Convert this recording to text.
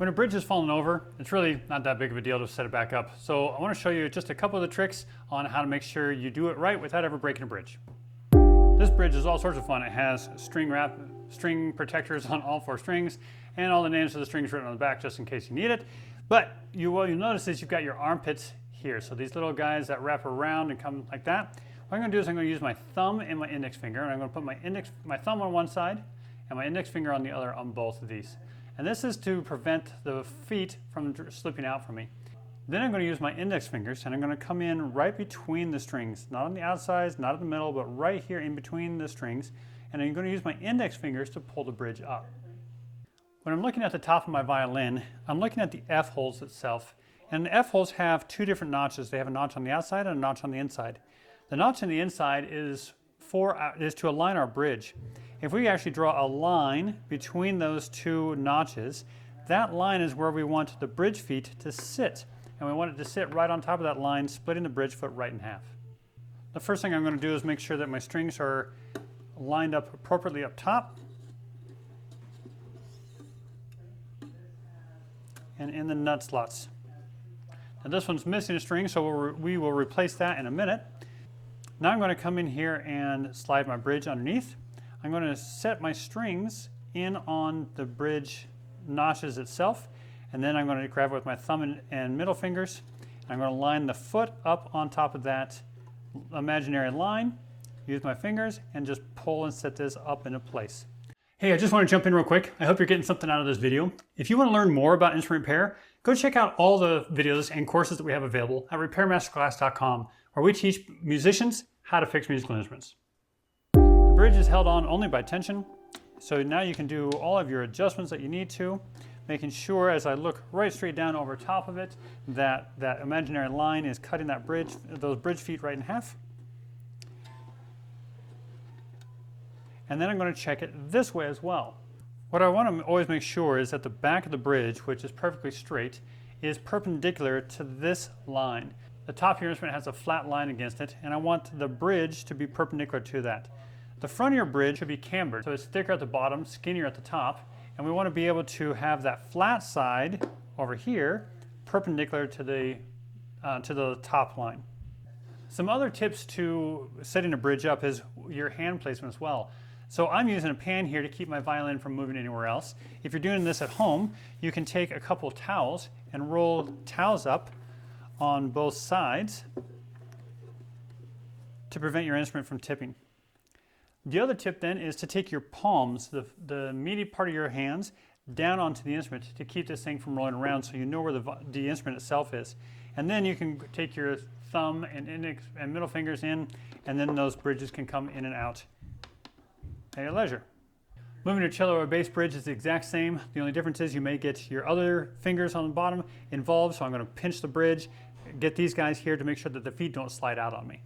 When a bridge has fallen over, it's really not that big of a deal to set it back up. So I want to show you just a couple of the tricks on how to make sure you do it right without ever breaking a bridge. This bridge is all sorts of fun. It has string protectors on all 4 strings and all the names of the strings written on the back just in case you need it. But what you'll notice is you've got your armpits here. So these little guys that wrap around and come like that. What I'm going to do is I'm going to use my thumb and my index finger, and I'm going to put my thumb on one side and my index finger on the other on both of these. And this is to prevent the feet from slipping out from me. Then I'm going to use my index fingers and I'm going to come in right between the strings, not on the outsides, not in the middle, but right here in between the strings. And I'm going to use my index fingers to pull the bridge up. When I'm looking at the top of my violin, I'm looking at the F holes itself. And the F holes have 2 different notches. They have a notch on the outside and a notch on the inside. The notch on the inside is to align our bridge. If we actually draw a line between those 2 notches, that line is where we want the bridge feet to sit. And we want it to sit right on top of that line, splitting the bridge foot right in half. The first thing I'm going to do is make sure that my strings are lined up appropriately up top and in the nut slots. Now this one's missing a string, so we will replace that in a minute. Now I'm going to come in here and slide my bridge underneath. I'm going to set my strings in on the bridge notches itself, and then I'm going to grab it with my thumb and middle fingers. I'm going to line the foot up on top of that imaginary line, use my fingers, and just pull and set this up into place. Hey, I just want to jump in real quick. I hope you're getting something out of this video. If you want to learn more about instrument repair, go check out all the videos and courses that we have available at repairmasterclass.com, where we teach musicians how to fix musical instruments. The bridge is held on only by tension, so now you can do all of your adjustments that you need to, making sure as I look right straight down over top of it that that imaginary line is cutting that bridge, those bridge feet right in half. And then I'm going to check it this way as well. What I want to always make sure is that the back of the bridge, which is perfectly straight, is perpendicular to this line. The top of your instrument has a flat line against it, and I want the bridge to be perpendicular to that. The front of your bridge should be cambered, so it's thicker at the bottom, skinnier at the top, and we want to be able to have that flat side over here perpendicular to the top line. Some other tips to setting a bridge up is your hand placement as well. So I'm using a pan here to keep my violin from moving anywhere else. If you're doing this at home, you can take a couple of towels and roll towels up on both sides to prevent your instrument from tipping. The other tip then is to take your palms, the meaty part of your hands, down onto the instrument to keep this thing from rolling around so you know where the instrument itself is. And then you can take your thumb and index and middle fingers in, and then those bridges can come in and out at your leisure. Moving to cello or bass bridge is the exact same. The only difference is you may get your other fingers on the bottom involved, so I'm going to pinch the bridge, get these guys here to make sure that the feet don't slide out on me.